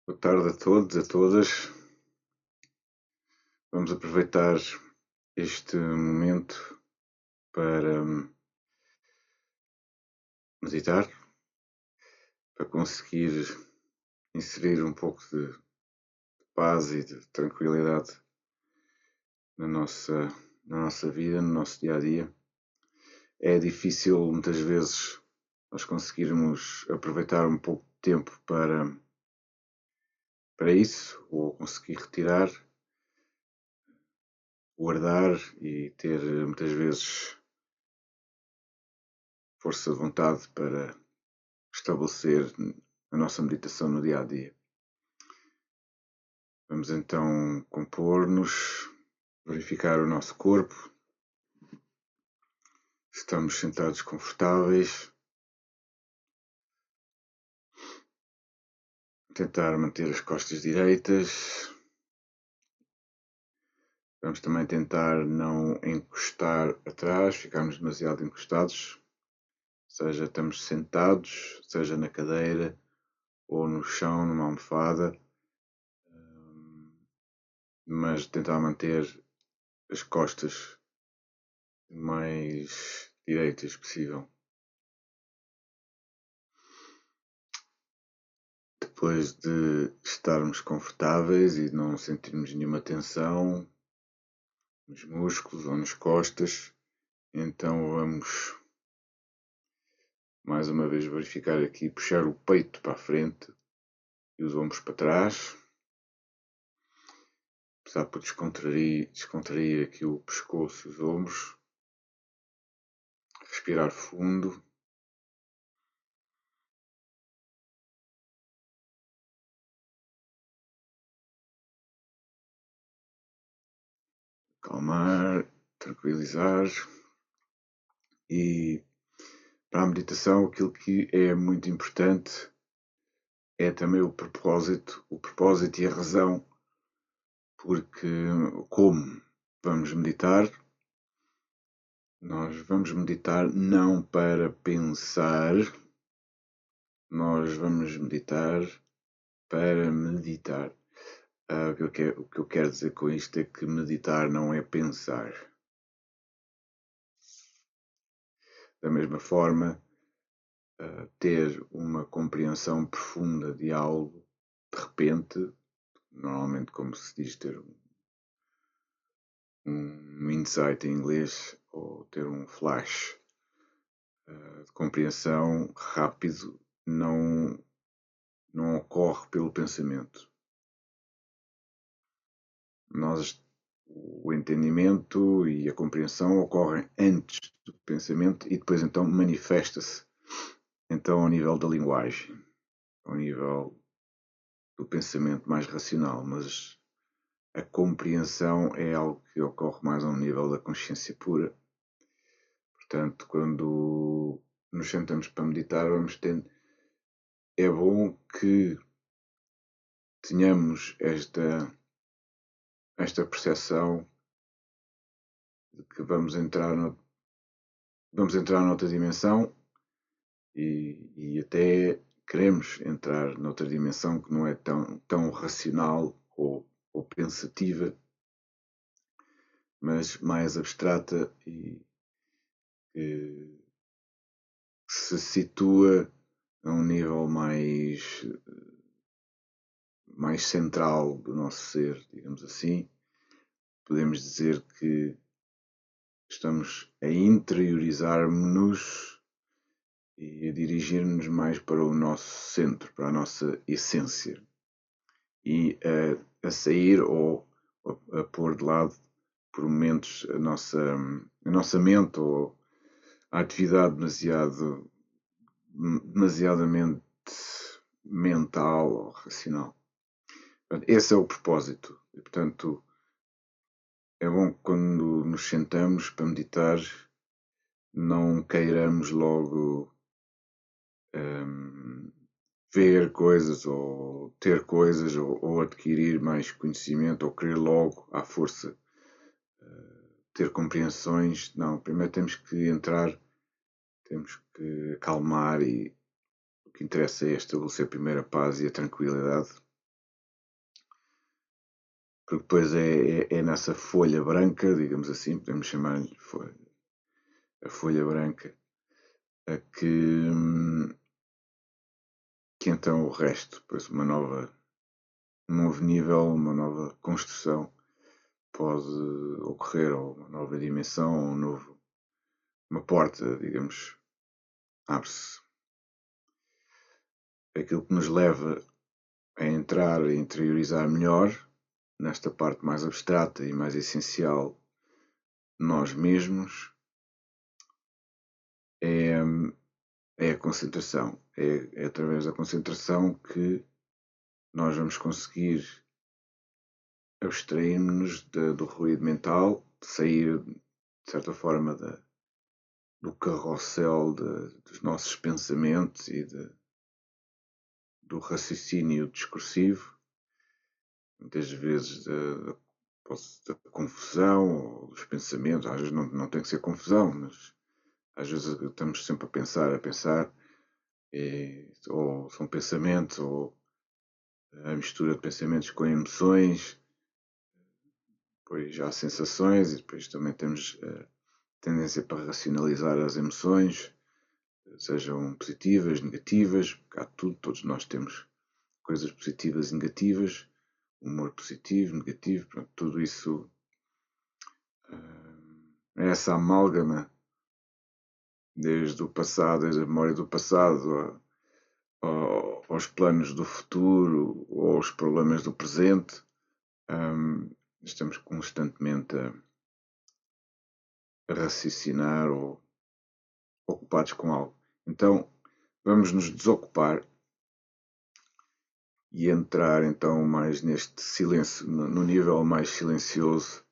Boa tarde a todos, a todas. Vamos aproveitar este momento para meditar, para conseguir inserir um pouco de paz e de tranquilidade na nossa vida, no nosso dia a dia. É difícil muitas vezes nós conseguirmos aproveitar um pouco de tempo para isso, ou conseguir retirar, guardar e ter muitas vezes força de vontade para estabelecer a nossa meditação no dia a dia. Vamos então compor-nos, verificar o nosso corpo. Estamos sentados confortáveis. Tentar manter as costas direitas. Vamos também tentar não encostar atrás, ficarmos demasiado encostados. Seja estamos sentados, seja na cadeira ou no chão, numa almofada. Mas tentar manter as costas o mais direitas possível. Depois de estarmos confortáveis e não sentirmos nenhuma tensão nos músculos ou nas costas, então vamos mais uma vez verificar aqui, puxar o peito para a frente e os ombros para trás. Começar por descontrair aqui o pescoço e os ombros. Respirar fundo. Acalmar, tranquilizar. E para a meditação, aquilo que é muito importante é também o propósito e a razão, porque como vamos meditar, nós vamos meditar não para pensar, nós vamos meditar para meditar. O que eu quero dizer com isto é que meditar não é pensar. Da mesma forma, ter uma compreensão profunda de algo, de repente, normalmente como se diz ter um insight em inglês, ou ter um flash de compreensão rápido, não ocorre pelo pensamento. O entendimento e a compreensão ocorrem antes do pensamento e depois então manifesta-se então ao nível da linguagem, ao nível do pensamento mais racional, mas a compreensão é algo que ocorre mais ao nível da consciência pura. Portanto, quando nos sentamos para meditar, é bom que tenhamos esta percepção de que vamos entrar noutra dimensão e até queremos entrar noutra dimensão que não é tão racional ou pensativa, mas mais abstrata e que se situa a um nível mais central do nosso ser, digamos assim. Podemos dizer que estamos a interiorizar-nos e a dirigir-nos mais para o nosso centro, para a nossa essência, e a sair ou a pôr de lado por momentos a nossa mente ou a atividade demasiadamente mental ou racional. Portanto, esse é o propósito. E, portanto, é bom que quando nos sentamos para meditar não queiramos logo ver coisas ou ter coisas ou adquirir mais conhecimento ou querer logo à força ter compreensões. Não, primeiro temos que entrar, temos que acalmar e o que interessa é estabelecer primeiro a paz e a tranquilidade porque depois é nessa folha branca, digamos assim, podemos chamar-lhe a folha branca, a que então o resto, depois um novo nível, uma nova construção pode ocorrer, ou uma nova dimensão, uma porta, digamos, abre-se. Aquilo que nos leva a entrar, a interiorizar melhor nesta parte mais abstrata e mais essencial de nós mesmos é a concentração. É através da concentração que nós vamos conseguir abstrair-nos do ruído mental, de sair, de certa forma, do carrossel dos nossos pensamentos e do raciocínio discursivo, muitas vezes da confusão ou dos pensamentos. Às vezes não tem que ser confusão, mas às vezes estamos sempre a pensar, ou são pensamentos, ou a mistura de pensamentos com emoções, depois há sensações e depois também temos tendência para racionalizar as emoções, sejam positivas, negativas, porque há tudo, todos nós temos coisas positivas e negativas, humor positivo, negativo, pronto, tudo isso é essa amálgama desde o passado, desde a memória do passado aos planos do futuro ou aos problemas do presente. Estamos constantemente a raciocinar ou ocupados com algo. Então vamos nos desocupar e entrar então mais neste silêncio, no nível mais silencioso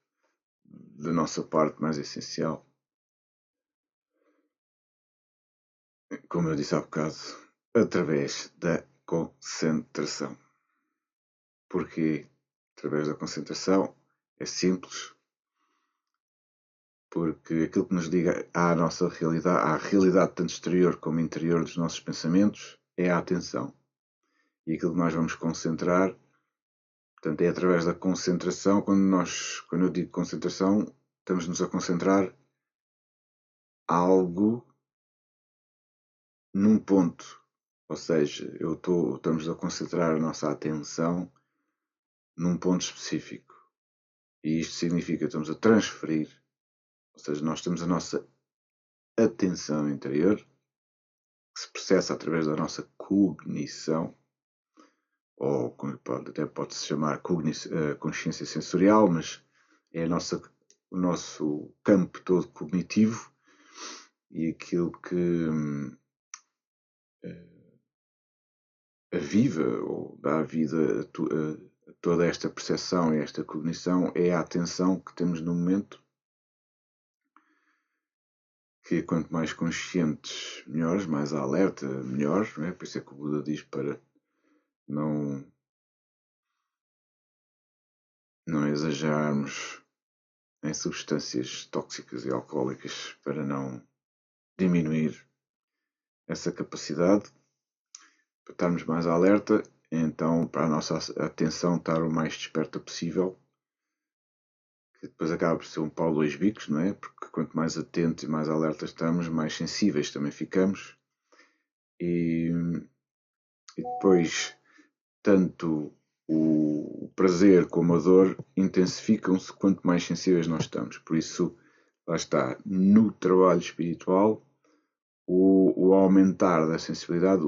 da nossa parte mais essencial. Como eu disse há bocado, através da concentração. Porque através da concentração é simples, porque aquilo que nos liga à nossa realidade, à realidade tanto exterior como interior dos nossos pensamentos, é a atenção. E aquilo que nós vamos concentrar, portanto, é através da concentração. Quando eu digo concentração, estamos-nos a concentrar algo num ponto. Ou seja, estamos a concentrar a nossa atenção num ponto específico. E isto significa que estamos a transferir, ou seja, nós temos a nossa atenção interior, que se processa através da nossa cognição, ou até pode-se chamar consciência sensorial, mas é o nosso campo todo cognitivo e aquilo que aviva ou dá vida a toda esta percepção e esta cognição é a atenção que temos no momento, que quanto mais conscientes, melhores, mais alerta, melhores, não é? Por isso é que o Buda diz para não exagerarmos em substâncias tóxicas e alcoólicas, para não diminuir essa capacidade, para estarmos mais alerta, então para a nossa atenção estar o mais desperta possível, que depois acaba por ser um pau dois bicos, não é? Porque quanto mais atentos e mais alertas estamos, mais sensíveis também ficamos. E depois, tanto o prazer como a dor intensificam-se quanto mais sensíveis nós estamos. Por isso, lá está, no trabalho espiritual, o aumentar da sensibilidade,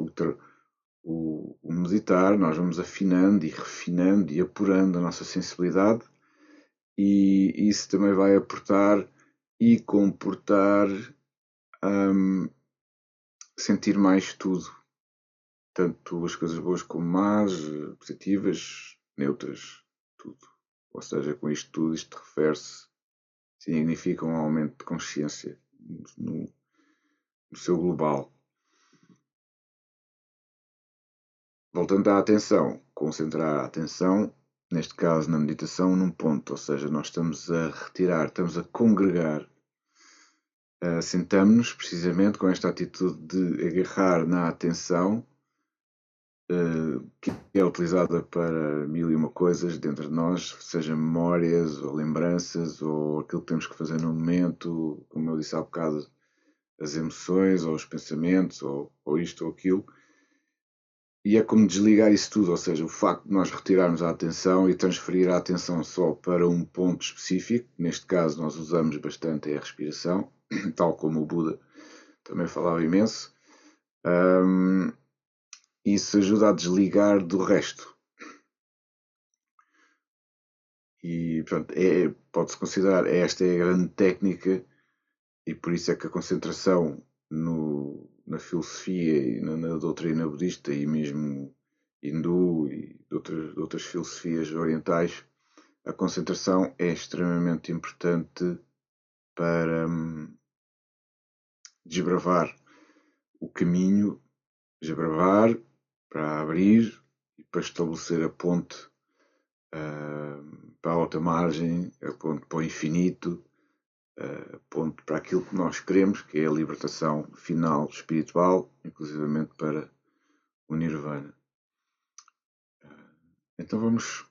o meditar, nós vamos afinando e refinando e apurando a nossa sensibilidade, e isso também vai aportar e comportar sentir mais tudo, tanto as coisas boas como más, positivas, neutras, tudo. Ou seja, com isto tudo, isto refere-se, significa um aumento de consciência no seu global. Voltando à atenção, concentrar a atenção, neste caso na meditação, num ponto, ou seja, nós estamos a retirar, estamos a congregar, sentamos-nos precisamente com esta atitude de agarrar na atenção que é utilizada para mil e uma coisas dentro de nós, seja memórias ou lembranças ou aquilo que temos que fazer no momento, como eu disse há bocado, as emoções ou os pensamentos ou isto ou aquilo. E é como desligar isso tudo, ou seja, o facto de nós retirarmos a atenção e transferir a atenção só para um ponto específico, neste caso nós usamos bastante a respiração, tal como o Buda também falava imenso, isso ajuda a desligar do resto. E pronto, pode-se considerar esta é a grande técnica e por isso é que a concentração na filosofia e na doutrina budista e mesmo hindu e de outras filosofias orientais, a concentração é extremamente importante para desbravar o caminho, desbravar para abrir e para estabelecer a ponte para a outra margem, a ponte para o infinito, a ponte para aquilo que nós queremos, que é a libertação final espiritual, inclusivamente para o Nirvana. Então vamos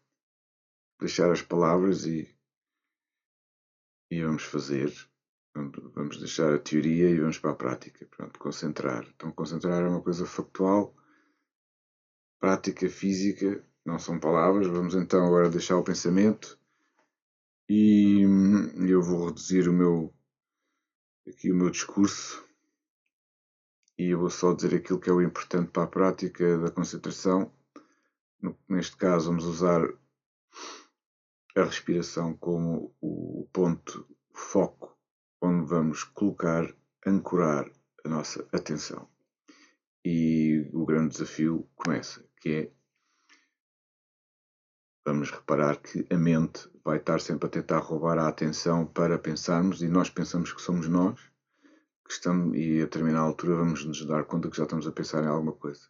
deixar as palavras e vamos fazer. Vamos deixar a teoria e vamos para a prática. Pronto, concentrar. Então concentrar é uma coisa factual, prática, física, não são palavras. Vamos então agora deixar o pensamento e eu vou reduzir aqui o meu discurso e eu vou só dizer aquilo que é o importante para a prática da concentração. Neste caso vamos usar a respiração como o ponto, o foco, onde vamos colocar, ancorar a nossa atenção. E o grande desafio começa, que é, vamos reparar que a mente vai estar sempre a tentar roubar a atenção para pensarmos e nós pensamos que somos nós, que estamos, e a determinada altura vamos nos dar conta que já estamos a pensar em alguma coisa.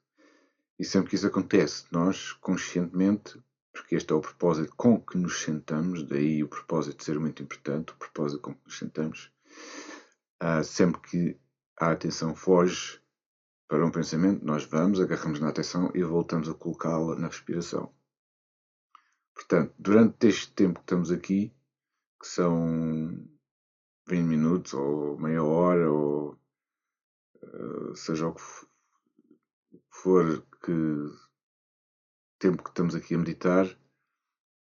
E sempre que isso acontece, nós conscientemente, porque este é o propósito com que nos sentamos, daí o propósito ser muito importante, o propósito com que nos sentamos, sempre que a atenção foge para um pensamento, nós vamos, agarramos na atenção e voltamos a colocá-la na respiração. Portanto, durante este tempo que estamos aqui, que são 20 minutos ou meia hora, ou seja o que for tempo que estamos aqui a meditar,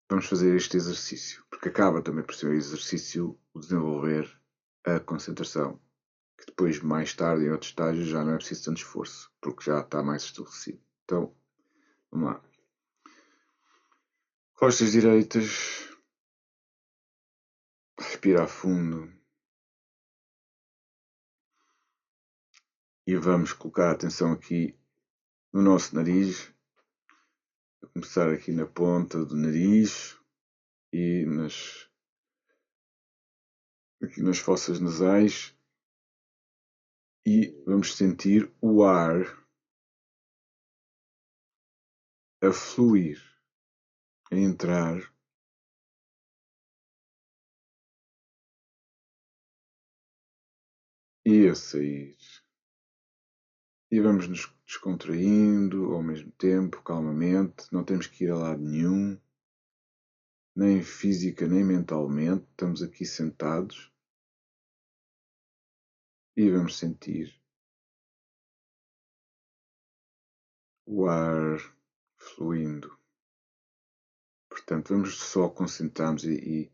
vamos fazer este exercício, porque acaba também por ser um exercício o desenvolver a concentração, que depois, mais tarde, em outros estágios, já não é preciso tanto esforço, porque já está mais estabelecido. Então, vamos lá. Costas direitas, respira a fundo e vamos colocar a atenção aqui no nosso nariz, a começar aqui na ponta do nariz e aqui nas fossas nasais e vamos sentir o ar a fluir, a entrar e a sair. E vamos nos descontraindo ao mesmo tempo, calmamente, não temos que ir a lado nenhum, nem física nem mentalmente, estamos aqui sentados e vamos sentir o ar fluindo. Portanto, vamos só concentrarmos e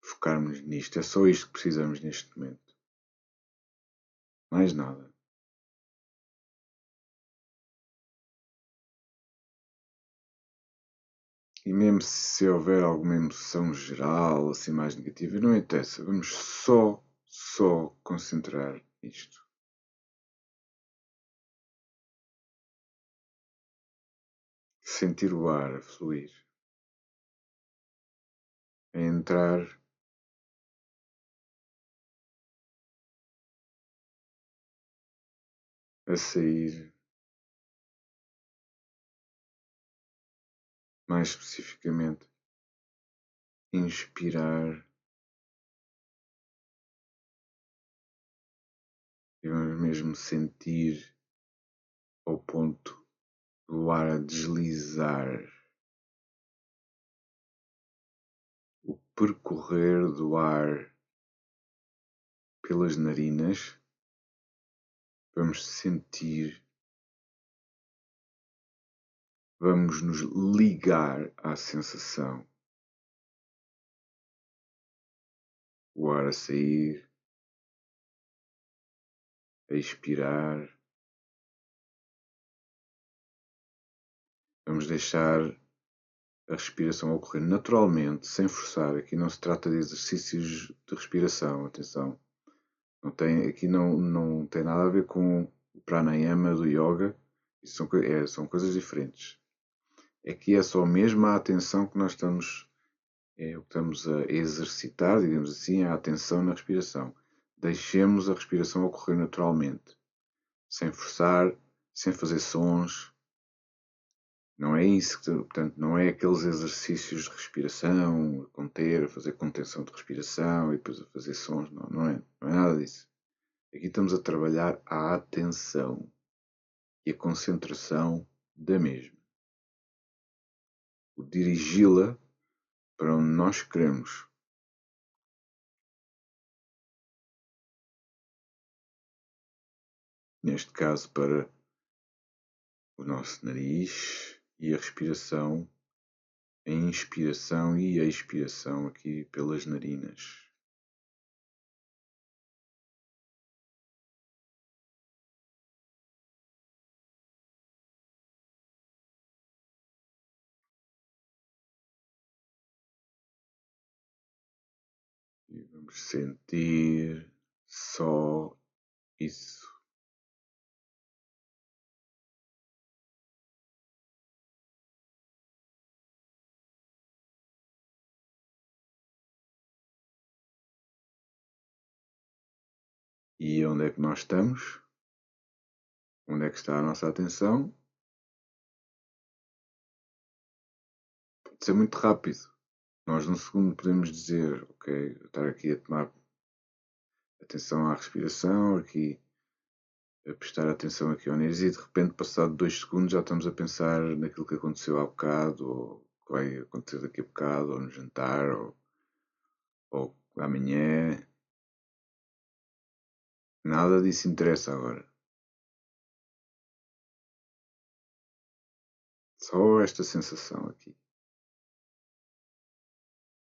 focarmos nisto. É só isto que precisamos neste momento. Mais nada. E mesmo se houver alguma emoção geral, assim mais negativa, não interessa. Vamos só concentrar isto. Sentir o ar a fluir. A entrar a sair, mais especificamente, inspirar e vamos mesmo sentir ao ponto do ar a deslizar, o percorrer do ar pelas narinas, vamos sentir, vamos nos ligar à sensação. O ar a sair, a expirar. Vamos deixar a respiração ocorrer naturalmente, sem forçar. Aqui não se trata de exercícios de respiração, atenção. Aqui não tem nada a ver com o pranayama do yoga. Isso são coisas diferentes. Aqui é só mesmo a atenção que nós estamos a exercitar, digamos assim, a atenção na respiração. Deixemos a respiração ocorrer naturalmente, sem forçar, sem fazer sons. Não é isso, portanto, não é aqueles exercícios de respiração, a conter, a fazer contenção de respiração e depois a fazer sons, não é nada disso. Aqui estamos a trabalhar a atenção e a concentração da mesma. O dirigi-la para onde nós queremos. Neste caso, para o nosso nariz e a respiração, a inspiração e a expiração aqui pelas narinas. E vamos sentir só isso. E onde é que nós estamos? Onde é que está a nossa atenção? Pode ser muito rápido. Nós, num segundo, podemos dizer, ok, estar aqui a tomar atenção à respiração, aqui a prestar atenção aqui ao nariz e de repente, passado 2 segundos, já estamos a pensar naquilo que aconteceu há bocado, ou que vai acontecer daqui a bocado, ou no jantar, ou amanhã. Nada disso interessa agora. Só esta sensação aqui.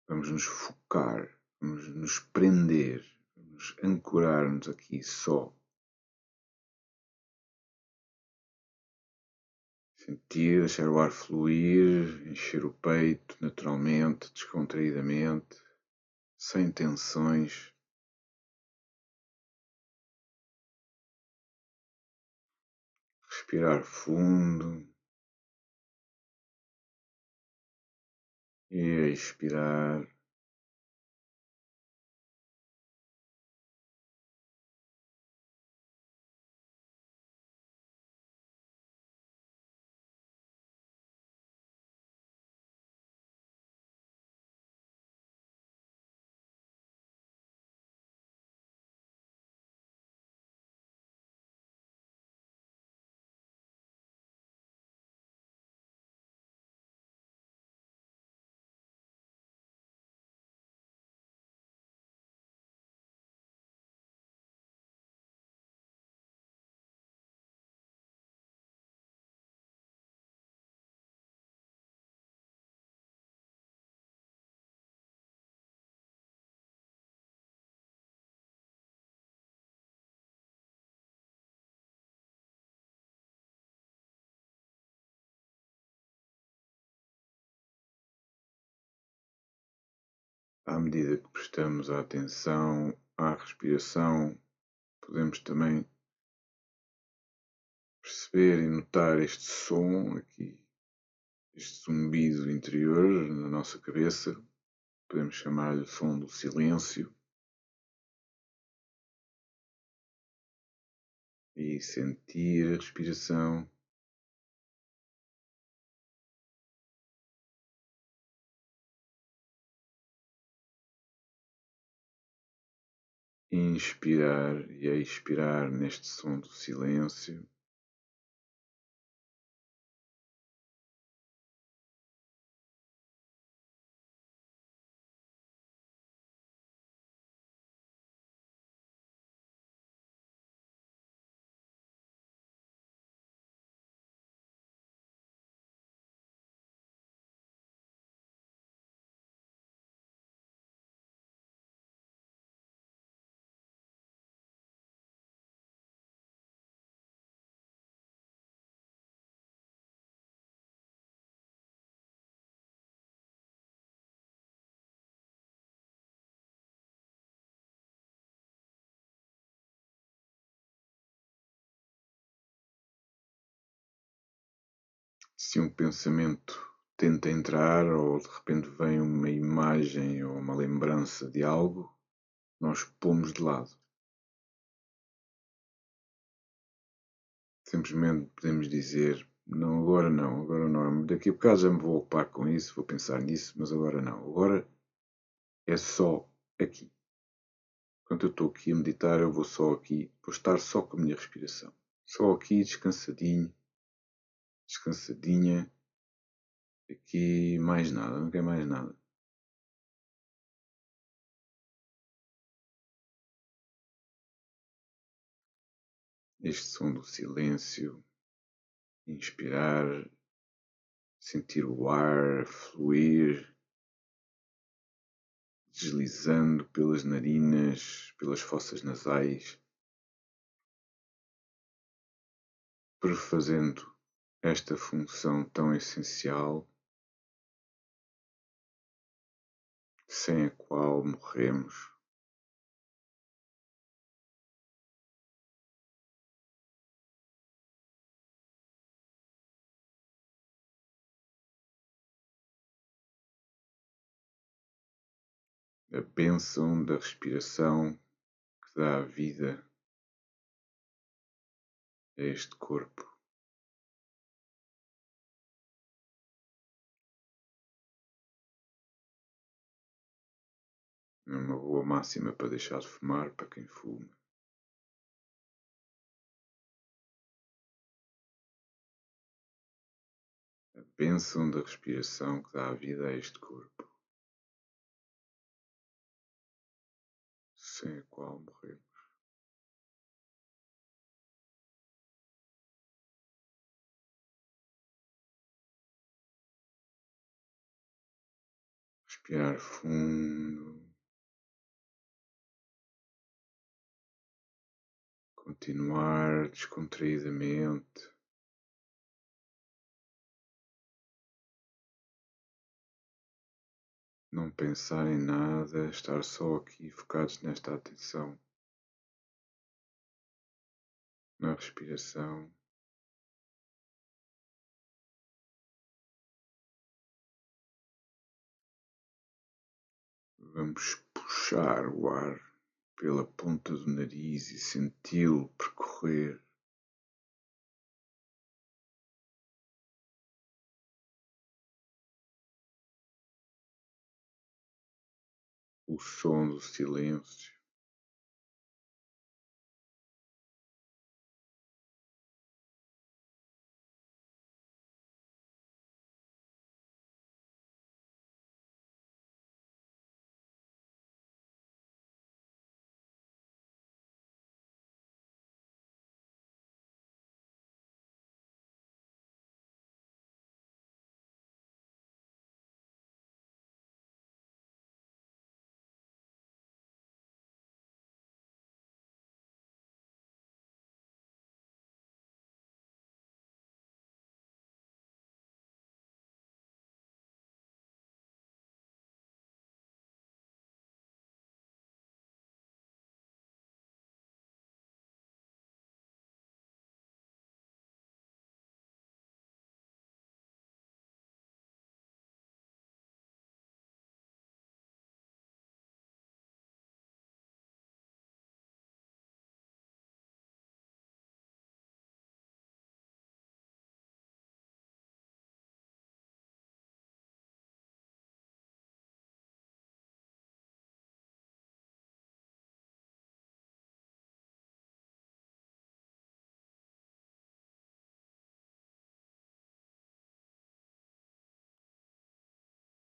Vamos nos focar, vamos nos prender, vamos ancorar-nos aqui só. Sentir, deixar o ar fluir, encher o peito naturalmente, descontraídamente, sem tensões. Respirar fundo e expirar. À medida que prestamos a atenção à respiração, podemos também perceber e notar este som aqui, este zumbido interior na nossa cabeça. Podemos chamar-lhe o som do silêncio. E sentir a respiração. Inspirar e expirar neste som do silêncio. Se um pensamento tenta entrar ou de repente vem uma imagem ou uma lembrança de algo, nós pomos de lado. Simplesmente podemos dizer, não, agora não, daqui a bocado já me vou ocupar com isso, vou pensar nisso, mas agora não, agora é só aqui. Quando eu estou aqui a meditar, eu vou só aqui, vou estar só com a minha respiração. Só aqui, descansadinho, descansadinha, aqui mais nada, não quer mais nada. Este som do silêncio, inspirar, sentir o ar fluir, deslizando pelas narinas, pelas fossas nasais, perfazendo esta função tão essencial, sem a qual morremos. A bênção da respiração que dá a vida a este corpo. É uma boa máxima para deixar de fumar para quem fuma. A bênção da respiração que dá a vida a este corpo, sem a qual morremos. Respirar fundo. Continuar descontraídamente. Não pensar em nada, estar só aqui focados nesta atenção, na respiração. Vamos puxar o ar pela ponta do nariz e senti-lo percorrer o som do silêncio.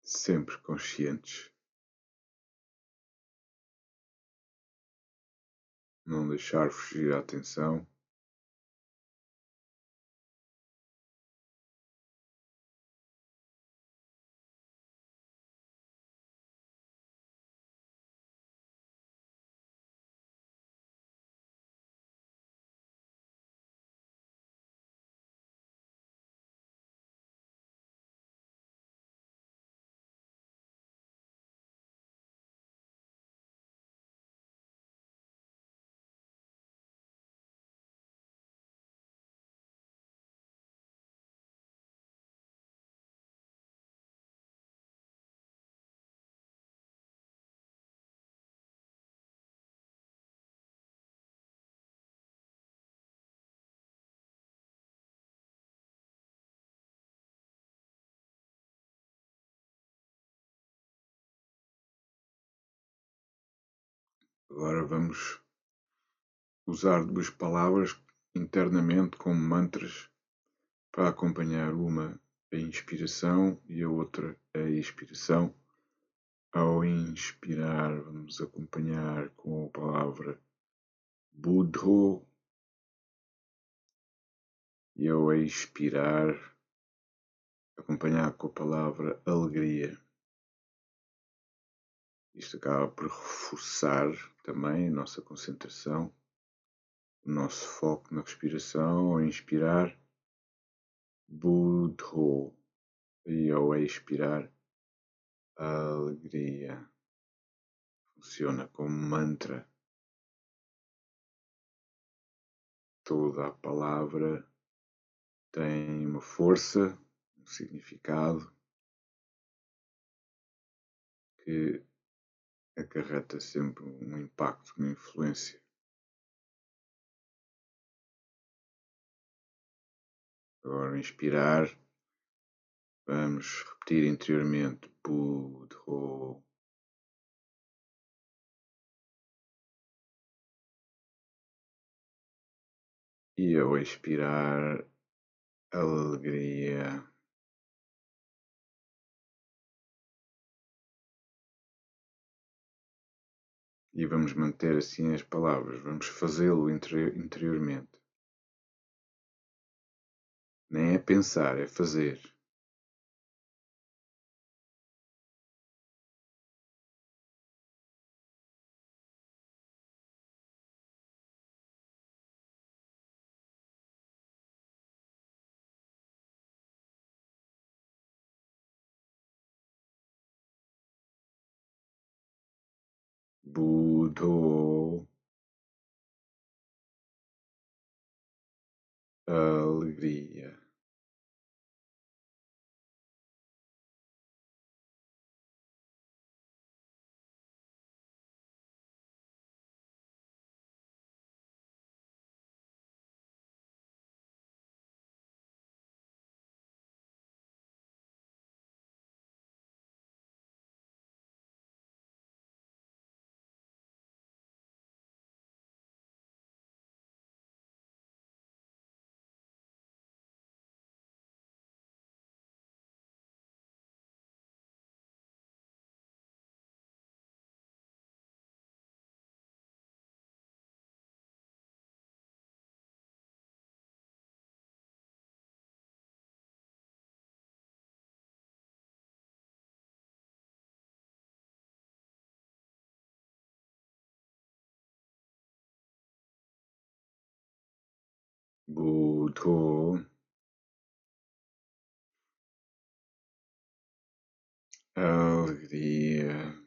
Sempre conscientes. Não deixar fugir a atenção. Agora vamos usar duas palavras internamente como mantras para acompanhar uma a inspiração e a outra a expiração. Ao inspirar, vamos acompanhar com a palavra Buddho e ao expirar, acompanhar com a palavra alegria. Isto acaba por reforçar também a nossa concentração, o nosso foco na respiração. Ao inspirar, Buddho, e ao expirar, alegria. Funciona como mantra. Toda a palavra tem uma força, um significado que acarreta sempre um impacto, uma influência. Agora, inspirar, vamos repetir interiormente Buddho. E ao expirar, alegria. E vamos manter assim as palavras, vamos fazê-lo interiormente. Nem é pensar, é fazer. Buddho, alegria. Buddho, alegria.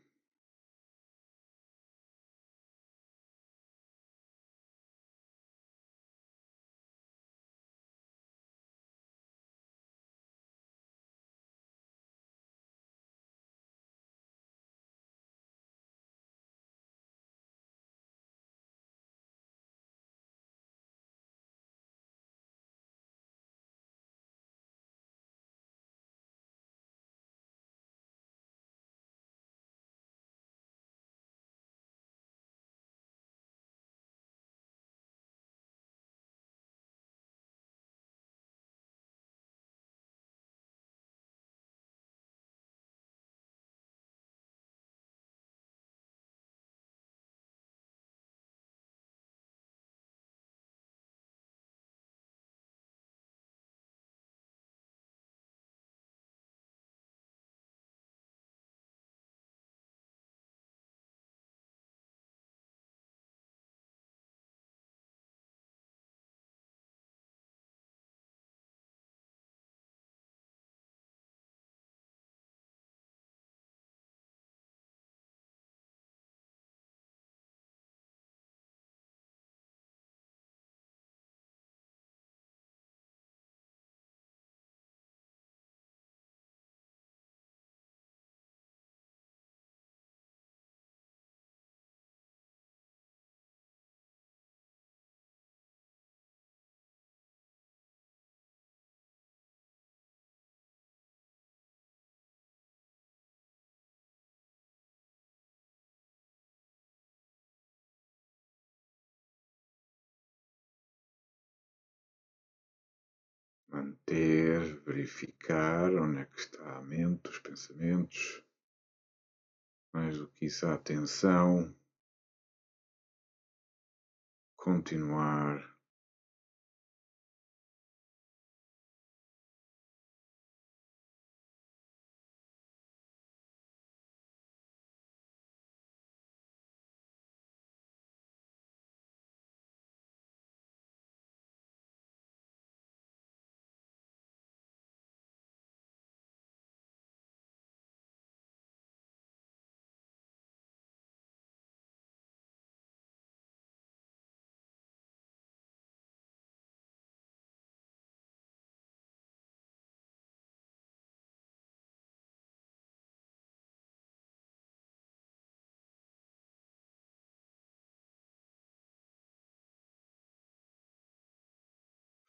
manter, verificar onde é que está a mente, os pensamentos, mais do que isso, a atenção, continuar.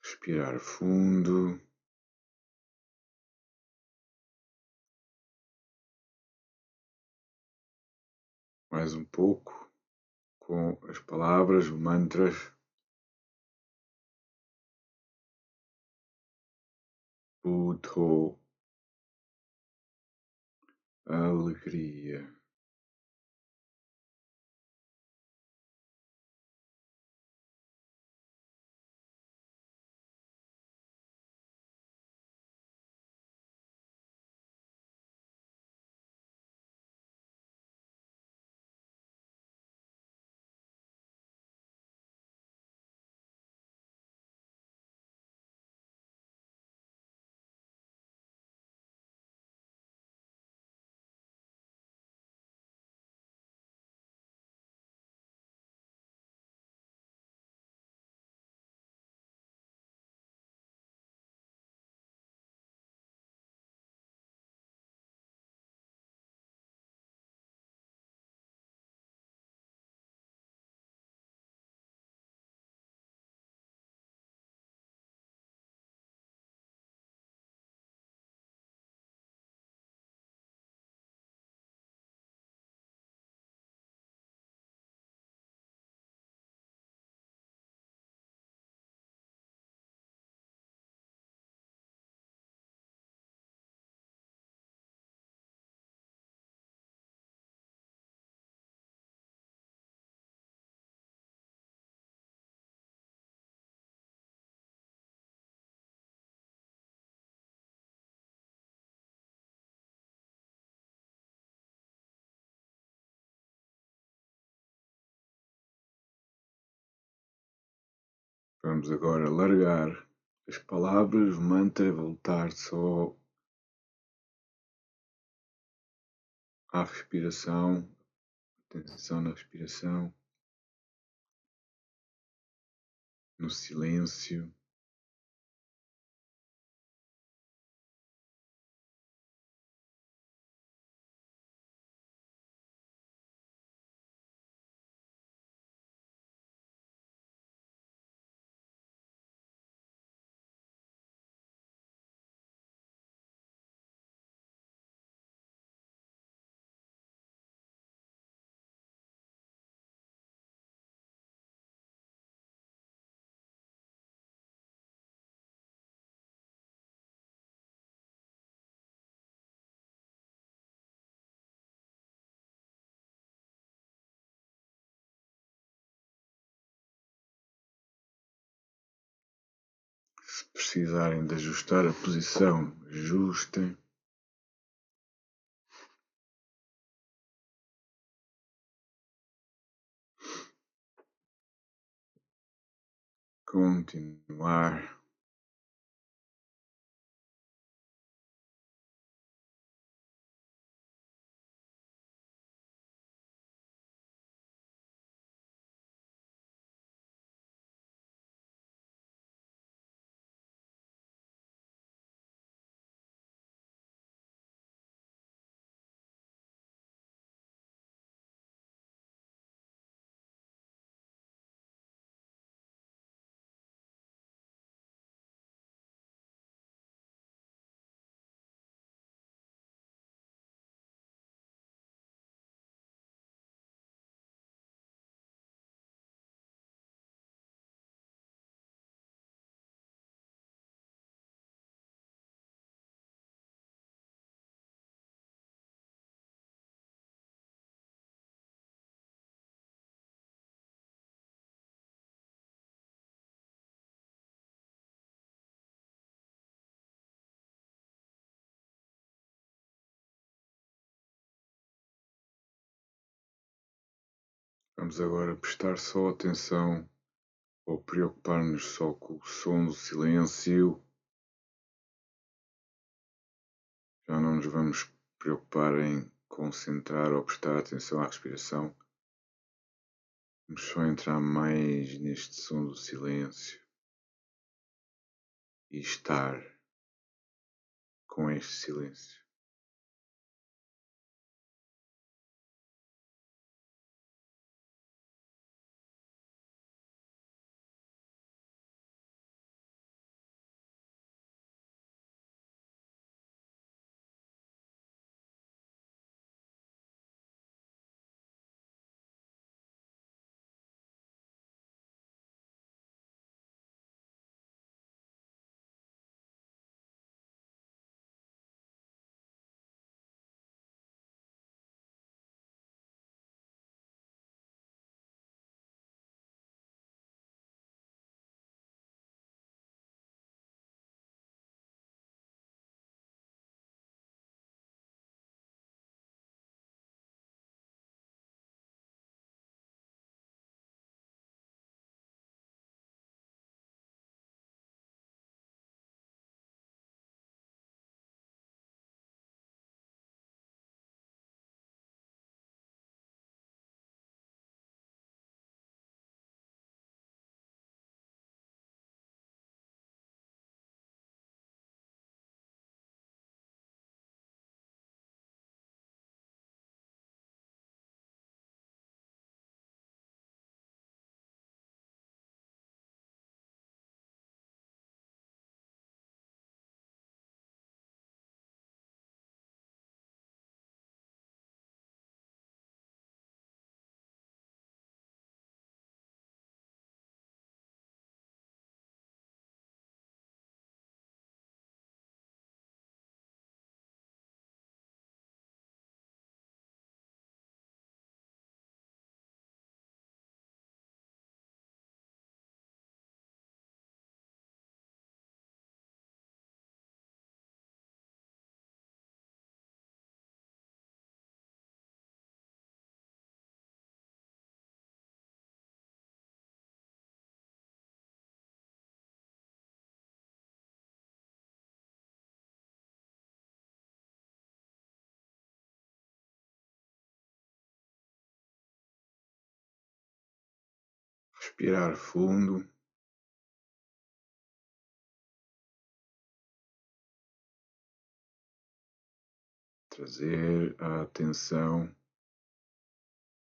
Respirar fundo. Mais um pouco com as palavras, mantras. Buddho. Alegria. Vamos agora largar as palavras, o mantra, voltar só à respiração, atenção na respiração, no silêncio. Se precisarem de ajustar a posição, ajustem. Continuar. Vamos agora prestar só atenção ou preocupar-nos só com o som do silêncio. Já não nos vamos preocupar em concentrar ou prestar atenção à respiração. Vamos só entrar mais neste som do silêncio e estar com este silêncio. Respirar fundo. Trazer a atenção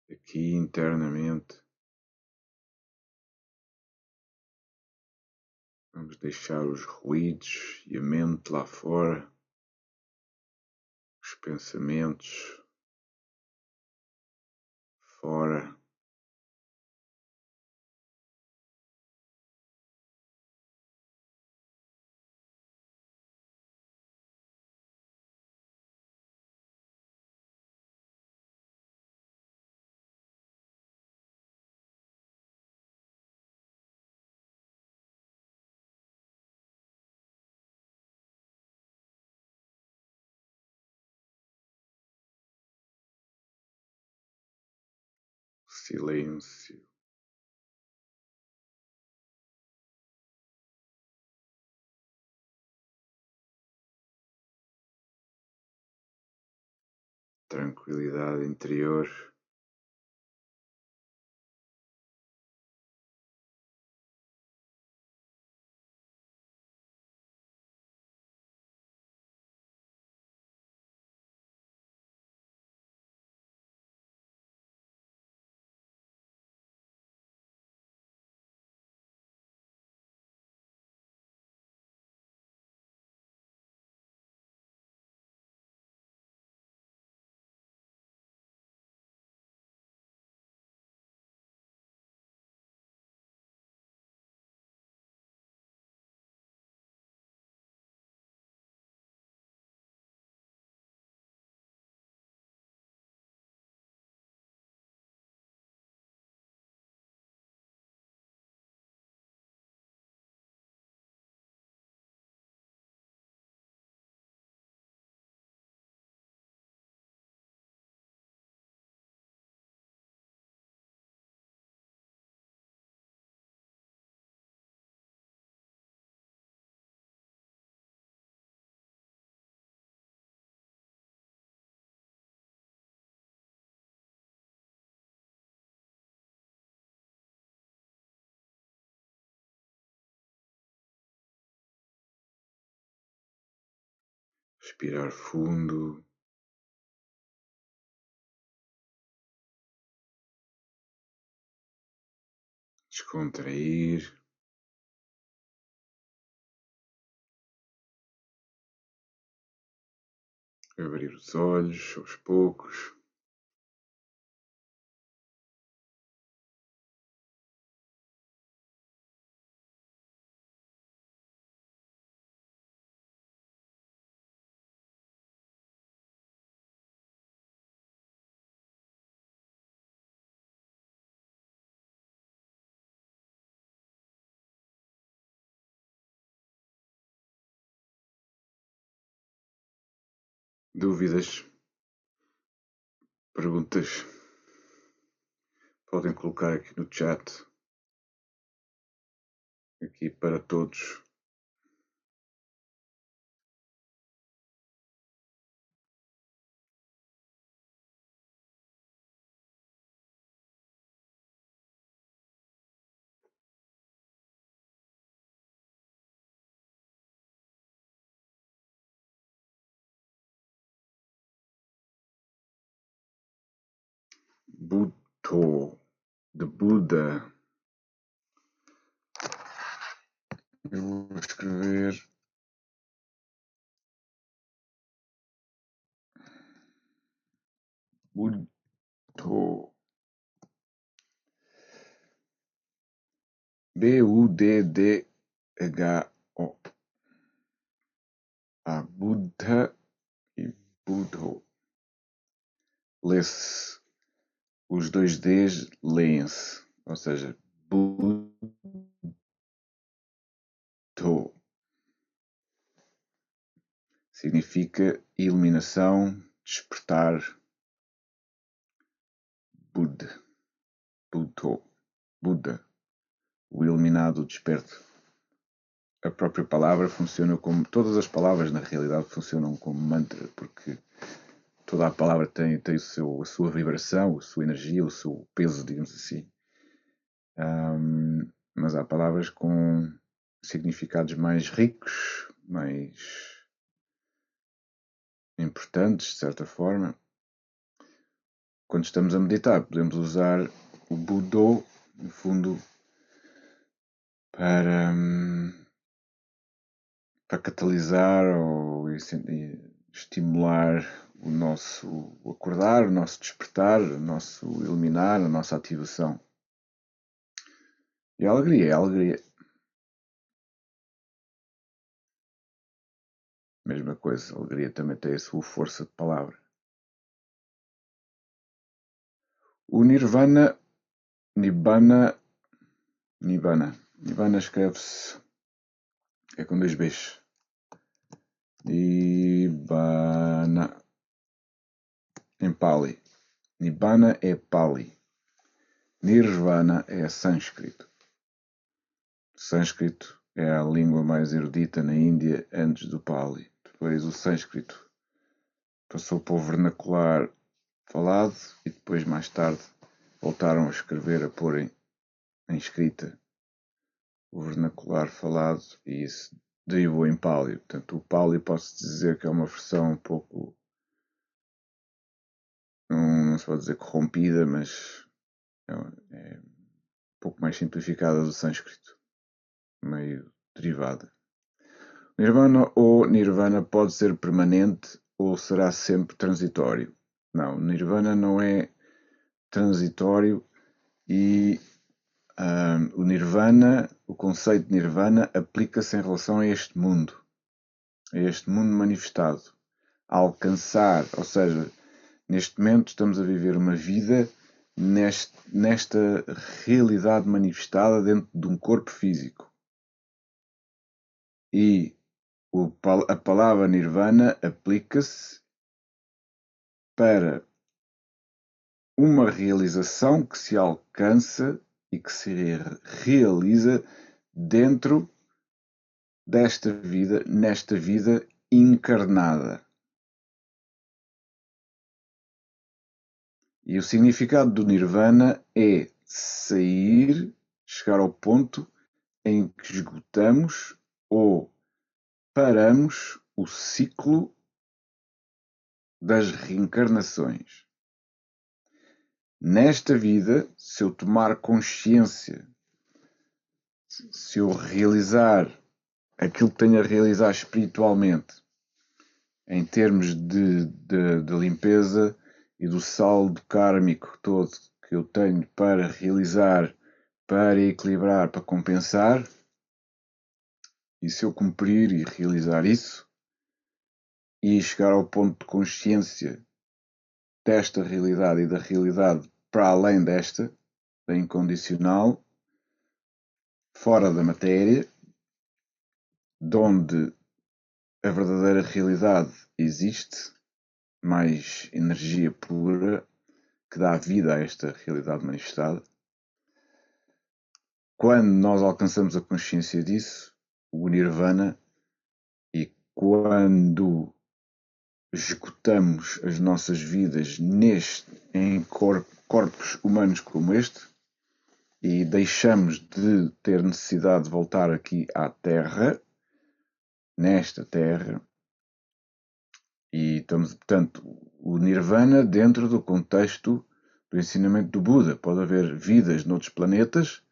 aqui internamente. Vamos deixar os ruídos e a mente lá fora, os pensamentos fora. Silêncio. Tranquilidade interior. Respirar fundo. Descontrair. Abrir os olhos aos poucos. Dúvidas? Perguntas? Podem colocar aqui no chat. Aqui para todos. Buddho, de Buda. Eu vou escrever Buddho. Buddho. Buddha e Buddho. Lê-se. Os dois Ds leem-se. Ou seja, Buddho. Significa iluminação, despertar. Buddha. Buda. O iluminado, o desperto. A própria palavra funciona como... Todas as palavras, na realidade, funcionam como mantra, porque toda a palavra tem a sua vibração, a sua energia, o seu peso, digamos assim. Mas há palavras com significados mais ricos, mais importantes, de certa forma. Quando estamos a meditar, podemos usar o Buddho, no fundo, para catalisar ou estimular o nosso acordar, o nosso despertar, o nosso iluminar, a nossa ativação. E a alegria é a alegria. Mesma coisa, a alegria também tem a sua força de palavra. O Nirvana, Nibbana escreve-se com 2 Bs. Nibbana em Pali. Nibbana é Pali. Nirvana é sânscrito. Sânscrito é a língua mais erudita na Índia antes do Pali. Depois o sânscrito passou para o vernacular falado e depois mais tarde voltaram a escrever, a pôr em escrita o vernacular falado e isso derivou em Pali. Portanto, o Pali posso dizer que é uma versão um pouco, não se pode dizer corrompida, mas é um pouco mais simplificada do sânscrito, meio derivada. Nirvana ou Nirvana pode ser permanente ou será sempre transitório? Não, Nirvana não é transitório e o Nirvana, o conceito de Nirvana aplica-se em relação a este mundo manifestado, a alcançar, ou seja, neste momento estamos a viver uma vida nesta realidade manifestada dentro de um corpo físico. E a palavra Nirvana aplica-se para uma realização que se alcança e que se realiza dentro desta vida, nesta vida encarnada. E o significado do Nirvana é sair, chegar ao ponto em que esgotamos ou paramos o ciclo das reencarnações. Nesta vida, se eu tomar consciência, se eu realizar aquilo que tenho a realizar espiritualmente, em termos de limpeza e do saldo kármico todo que eu tenho para realizar, para equilibrar, para compensar, e se eu cumprir e realizar isso, e chegar ao ponto de consciência desta realidade e da realidade para além desta, da incondicional, fora da matéria, de onde a verdadeira realidade existe, mais energia pura que dá vida a esta realidade manifestada. Quando nós alcançamos a consciência disso, o Nirvana, e quando esgotamos as nossas vidas em corpos humanos como este, e deixamos de ter necessidade de voltar aqui à Terra, nesta Terra, e estamos, portanto, o Nirvana dentro do contexto do ensinamento do Buda. Pode haver vidas noutros planetas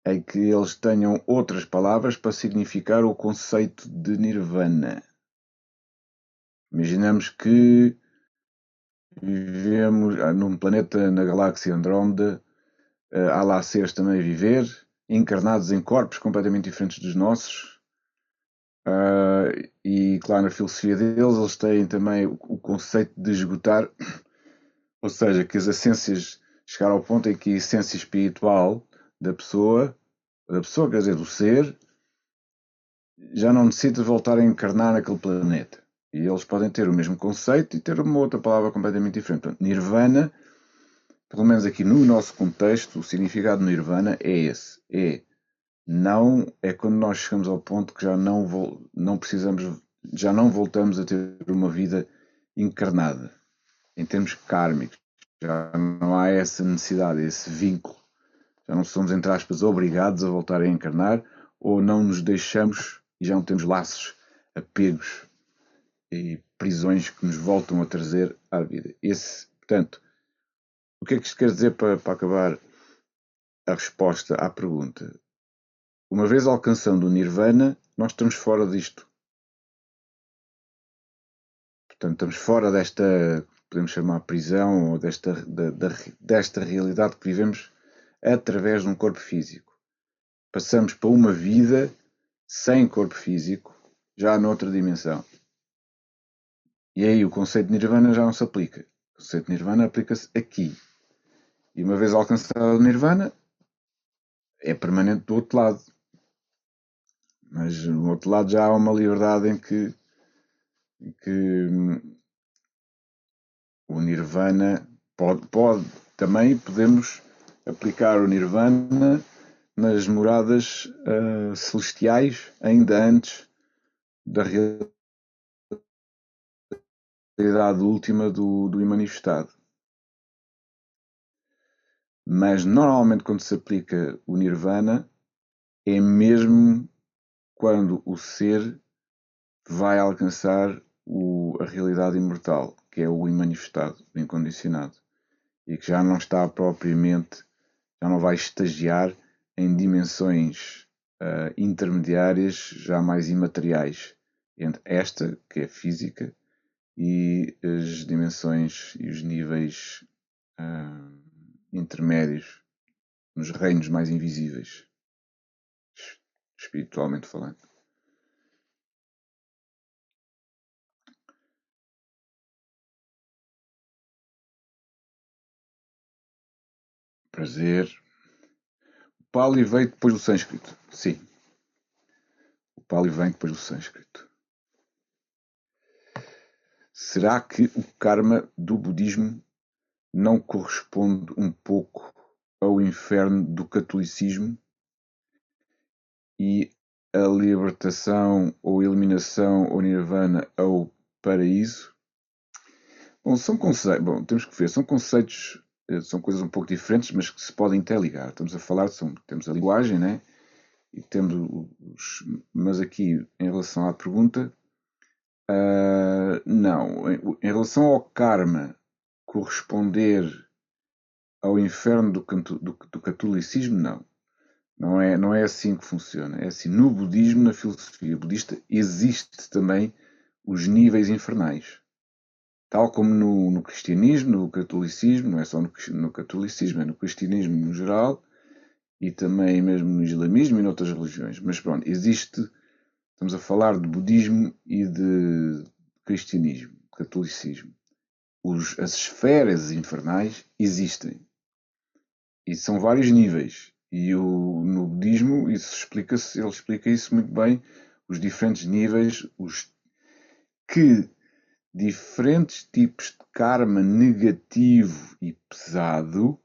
em que eles tenham outras palavras para significar o conceito de Nirvana. Imaginamos que vivemos num planeta na galáxia Andrómeda, há lá seres também a viver, encarnados em corpos completamente diferentes dos nossos, e claro, na filosofia deles, eles têm também o conceito de esgotar, ou seja, que as essências chegar ao ponto em que a essência espiritual da pessoa, quer dizer, do ser, já não necessita voltar a encarnar naquele planeta. E eles podem ter o mesmo conceito e ter uma outra palavra completamente diferente. Portanto, Nirvana, pelo menos aqui no nosso contexto, o significado de Nirvana é esse. É quando nós chegamos ao ponto que já não precisamos, já não voltamos a ter uma vida encarnada, em termos kármicos. Já não há essa necessidade, esse vínculo. Já não somos, entre aspas, obrigados a voltar a encarnar, ou não nos deixamos e já não temos laços, apegos e prisões que nos voltam a trazer à vida. Portanto, o que é que isto quer dizer para acabar a resposta à pergunta? Uma vez alcançando o Nirvana, nós estamos fora disto. Portanto, estamos fora desta, podemos chamar prisão, ou desta realidade que vivemos através de um corpo físico. Passamos para uma vida sem corpo físico, já noutra dimensão. E aí o conceito de Nirvana já não se aplica. O conceito de Nirvana aplica-se aqui. E uma vez alcançado o Nirvana, é permanente do outro lado. Mas no outro lado já há uma liberdade em que o Nirvana também podemos aplicar o Nirvana nas moradas celestiais, ainda antes da realidade última do imanifestado. Mas normalmente quando se aplica o Nirvana é mesmo quando o ser vai alcançar a realidade imortal, que é o imanifestado, o incondicionado, e que já não está propriamente, já não vai estagiar em dimensões intermediárias, já mais imateriais, entre esta, que é física, e as dimensões e os níveis intermédios, nos reinos mais invisíveis, espiritualmente falando. Prazer. O Pali veio depois do sânscrito. Sim. O Pali vem depois do sânscrito. Será que o karma do budismo não corresponde um pouco ao inferno do catolicismo e a libertação ou eliminação ou nirvana ao paraíso? Bom, são conceitos, temos que ver, são conceitos, são coisas um pouco diferentes, mas que se podem interligar. Estamos a falar, temos a linguagem, né? E temos mas aqui, em relação à pergunta, Não, em relação ao karma corresponder ao inferno do catolicismo, não. Não é assim que funciona. É assim, no budismo, na filosofia budista, existe também os níveis infernais. Tal como no cristianismo, no catolicismo, não é só no catolicismo, é no cristianismo no geral, e também mesmo no islamismo e noutras religiões. Mas pronto, estamos a falar de budismo e de cristianismo, catolicismo. As esferas infernais existem. E são vários níveis. E no budismo ele explica isso muito bem, os diferentes níveis, que diferentes tipos de karma negativo e pesado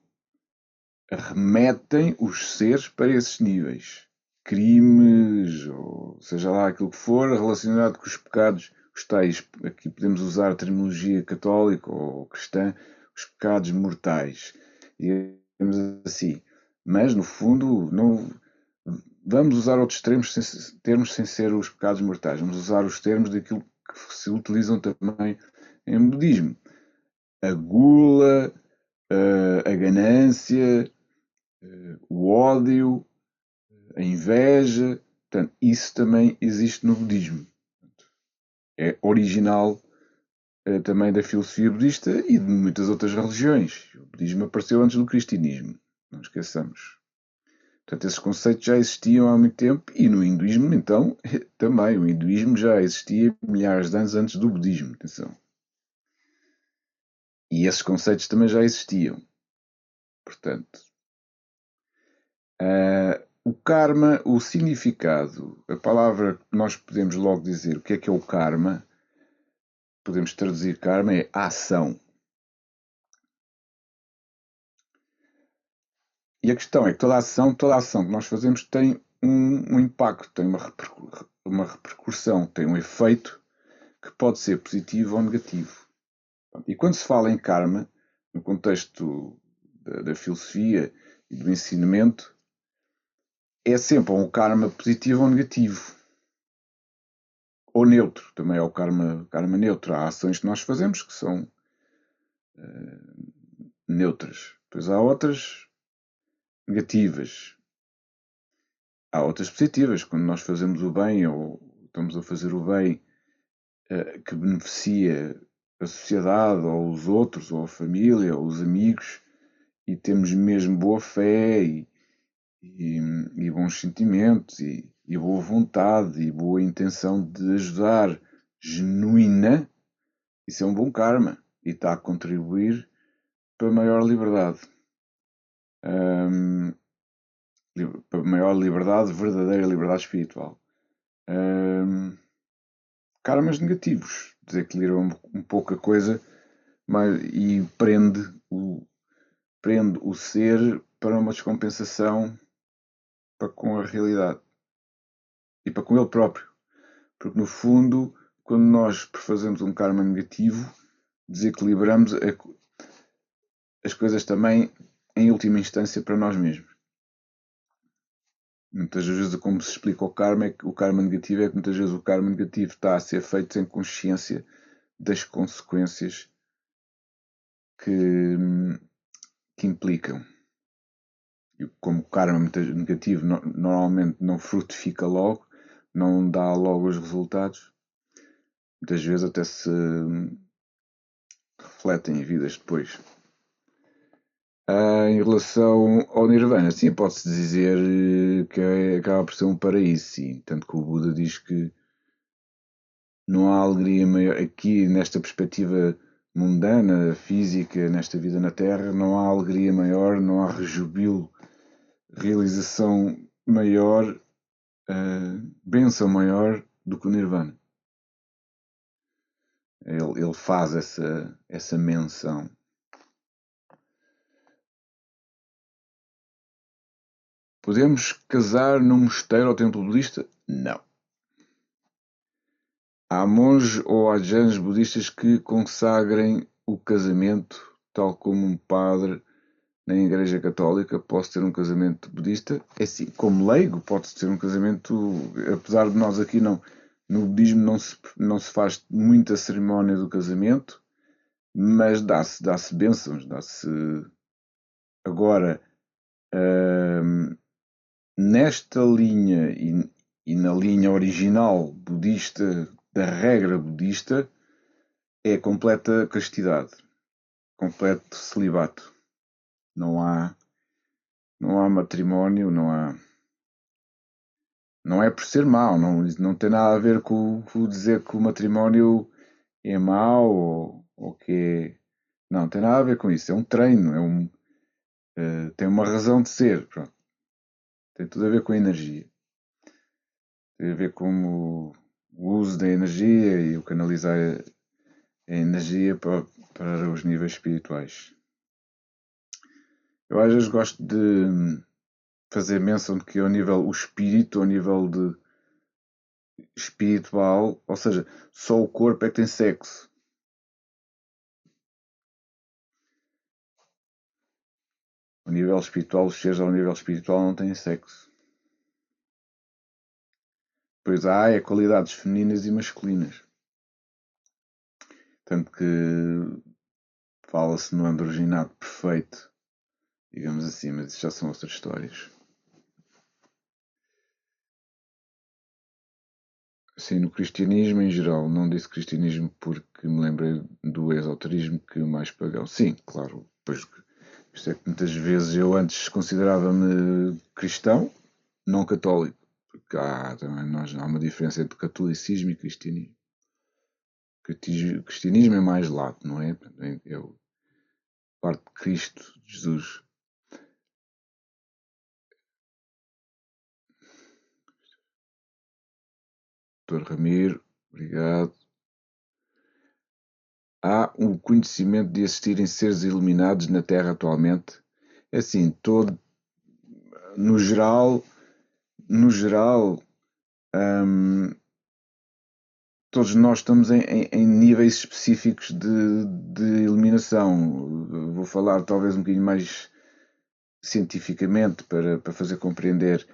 remetem os seres para esses níveis. Crimes, ou seja lá aquilo que for, relacionado com os pecados, os tais, aqui podemos usar a terminologia católica ou cristã, os pecados mortais. Digamos assim. Mas, no fundo, não vamos usar outros termos sem ser os pecados mortais. Vamos usar os termos daquilo que se utilizam também em budismo. A gula, a ganância, o ódio, a inveja. Portanto, isso também existe no budismo. É original também da filosofia budista e de muitas outras religiões. O budismo apareceu antes do cristianismo, não esqueçamos. Portanto, esses conceitos já existiam há muito tempo e no hinduísmo, então, também. O hinduísmo já existia milhares de anos antes do budismo, atenção. E esses conceitos também já existiam. Portanto, o karma, o significado, a palavra que nós podemos logo dizer o que é o karma, podemos traduzir karma é ação. E a questão é que toda ação que nós fazemos tem um impacto, tem uma repercussão, tem um efeito que pode ser positivo ou negativo. E quando se fala em karma, no contexto da filosofia e do ensinamento, é sempre um karma positivo ou negativo. Ou neutro, também é o karma neutro. Há ações que nós fazemos que são neutras. Depois há outras negativas. Há outras positivas, quando nós fazemos o bem ou estamos a fazer o bem que beneficia a sociedade ou os outros, ou a família, ou os amigos, e temos mesmo boa fé e bons sentimentos e boa vontade e boa intenção de ajudar genuína, isso é um bom karma e está a contribuir para maior liberdade. Para maior liberdade, verdadeira liberdade espiritual. Karmas negativos desequilibram um pouco a coisa e prende o ser para uma descompensação para com a realidade e para com ele próprio. Porque no fundo, quando nós fazemos um karma negativo, desequilibramos as coisas também em última instância para nós mesmos. Muitas vezes, como se explica o karma, é que o karma negativo é que muitas vezes o karma negativo está a ser feito sem consciência das consequências que implicam. E como o karma negativo normalmente não frutifica logo, não dá logo os resultados, muitas vezes até se refletem em vidas depois. Em relação ao Nirvana, sim, pode-se dizer que acaba por ser um paraíso, sim. Tanto que o Buda diz que não há alegria maior, aqui nesta perspectiva mundana, física, nesta vida na Terra, não há alegria maior, não há rejubilo, realização maior, bênção maior do que o Nirvana. Ele faz essa menção. Podemos casar num mosteiro ou templo budista? Não. Há monges ou ajahns budistas que consagrem o casamento, tal como um padre na Igreja Católica. Posso ter um casamento budista? É assim, como leigo, pode-se ter um casamento, apesar de nós aqui não No budismo não se faz muita cerimónia do casamento, mas dá-se bênçãos, dá-se. Agora, nesta linha e na linha original budista, da regra budista, é completa castidade, completo celibato. Não há matrimónio, não é por ser mau, não tem nada a ver com dizer que o matrimónio é mau ou que é. Não, tem nada a ver com isso. É um treino, tem uma razão de ser. Pronto. Tem tudo a ver com a energia. Tem a ver com o uso da energia e o canalizar a energia para os níveis espirituais. Eu às vezes gosto de fazer menção de que ao nível o espírito, ao nível de espiritual, ou seja, só o corpo é que tem sexo. Ao nível espiritual, os seres ao nível espiritual não têm sexo. Pois há qualidades femininas e masculinas. Tanto que fala-se no androginato perfeito, digamos assim, mas isso já são outras histórias. Sim, no cristianismo em geral, não disse cristianismo porque me lembrei do esoterismo que mais pagão. Sim, claro, pois isto é que muitas vezes eu antes considerava-me cristão, não católico, porque também há uma diferença entre catolicismo e cristianismo. O cristianismo é mais lato, não é? É a parte de Cristo, de Jesus. Doutor Ramiro, obrigado. Há um conhecimento de existirem seres iluminados na Terra atualmente? É assim, no geral, todos nós estamos em níveis específicos de iluminação. Vou falar talvez um bocadinho mais cientificamente para fazer compreender.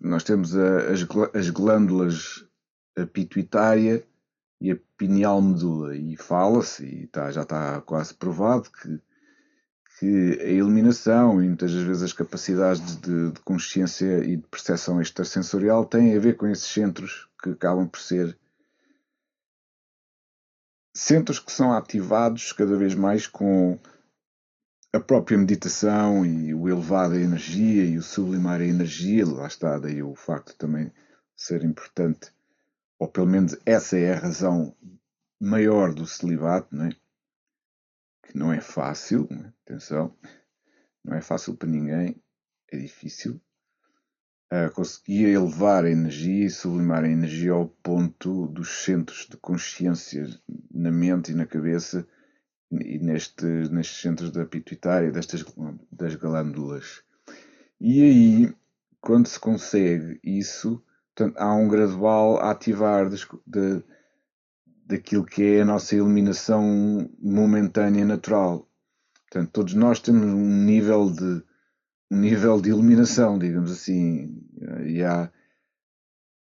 Nós temos as glândulas pituitária e a pineal medula, e fala-se, e já está quase provado, que a iluminação e muitas das vezes as capacidades de consciência e de percepção extrasensorial têm a ver com esses centros que acabam por ser centros que são ativados cada vez mais com a própria meditação e o elevar a energia e o sublimar a energia. Lá está, daí o facto de também ser importante, ou pelo menos essa é a razão maior do celibato, não é? Que não é fácil, não é? Atenção, não é fácil para ninguém, é difícil. Conseguir elevar a energia e sublimar a energia ao ponto dos centros de consciência na mente e na cabeça e nestes centros da pituitária, das glândulas. E aí, quando se consegue isso, portanto, há um gradual a ativar daquilo que é a nossa iluminação momentânea natural. Portanto, todos nós temos um nível de iluminação, digamos assim. E há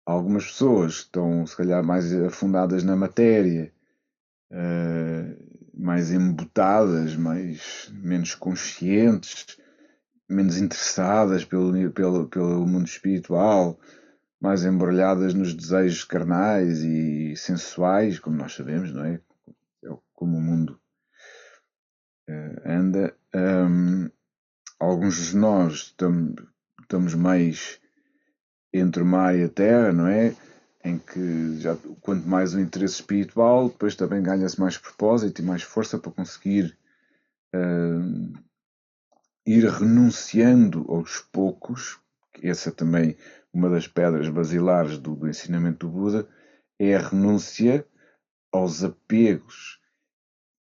algumas pessoas que estão, se calhar, mais afundadas na matéria, mais embutadas, menos conscientes, menos interessadas pelo mundo espiritual, mais embrulhadas nos desejos carnais e sensuais, como nós sabemos, não é? É como o mundo anda. Alguns de nós estamos mais entre o mar e a terra, não é? Em que quanto mais o interesse espiritual, depois também ganha-se mais propósito e mais força para conseguir ir renunciando aos poucos, que essa é também uma das pedras basilares do ensinamento do Buda, é a renúncia aos apegos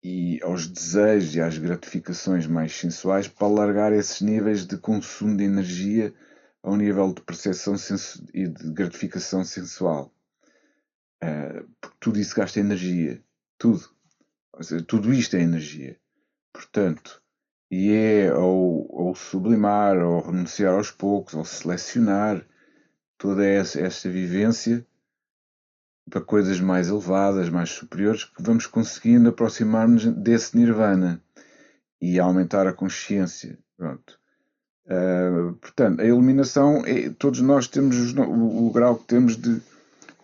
e aos desejos e às gratificações mais sensuais para alargar esses níveis de consumo de energia ao nível de percepção e de gratificação sensual. Porque tudo isso gasta energia. Tudo. Ou seja, tudo isto é energia. Portanto, e é ao sublimar, ao renunciar aos poucos, ao selecionar, toda esta vivência para coisas mais elevadas, mais superiores, que vamos conseguindo aproximar-nos desse nirvana e aumentar a consciência. Pronto. Portanto, a iluminação, todos nós temos o grau que temos de.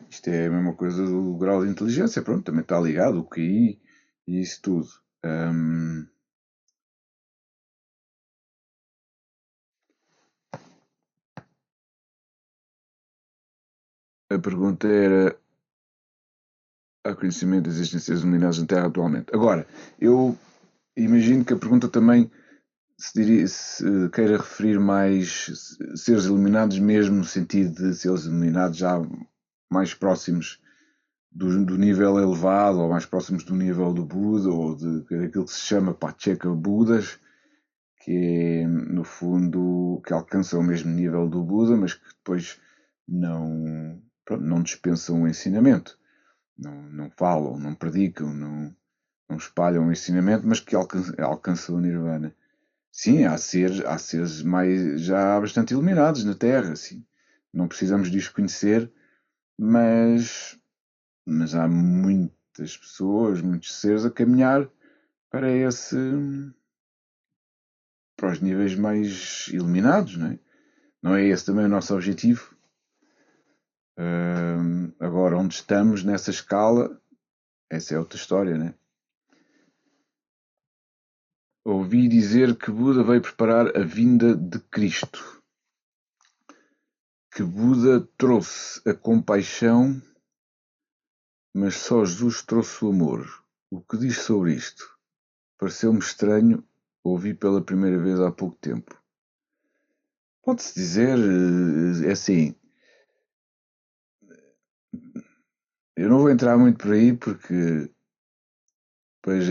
Isto é a mesma coisa do grau de inteligência, pronto, também está ligado, o QI e isso tudo. A pergunta era: há conhecimento, existem seres iluminados na Terra atualmente? Agora, eu imagino que a pergunta também se queira referir mais seres iluminados mesmo no sentido de seres iluminados já mais próximos do nível elevado, ou mais próximos do nível do Buda, ou daquilo que se chama Pacceka Budas, que é, no fundo, que alcançam o mesmo nível do Buda, mas que depois não dispensam o ensinamento. Não falam, não predicam, não espalham o ensinamento, mas que alcançam o Nirvana. Sim, há seres mais, já bastante iluminados na Terra, sim. Não precisamos de os conhecer, mas há muitas pessoas, muitos seres a caminhar para para os níveis mais iluminados, não é? Não é esse também o nosso objetivo? Agora, onde estamos nessa escala, essa é outra história, né? Ouvi dizer que Buda veio preparar a vinda de Cristo. Que Buda trouxe a compaixão, mas só Jesus trouxe o amor. O que diz sobre isto? Pareceu-me estranho, ouvi pela primeira vez há pouco tempo. Pode-se dizer, é assim, eu não vou entrar muito por aí porque pois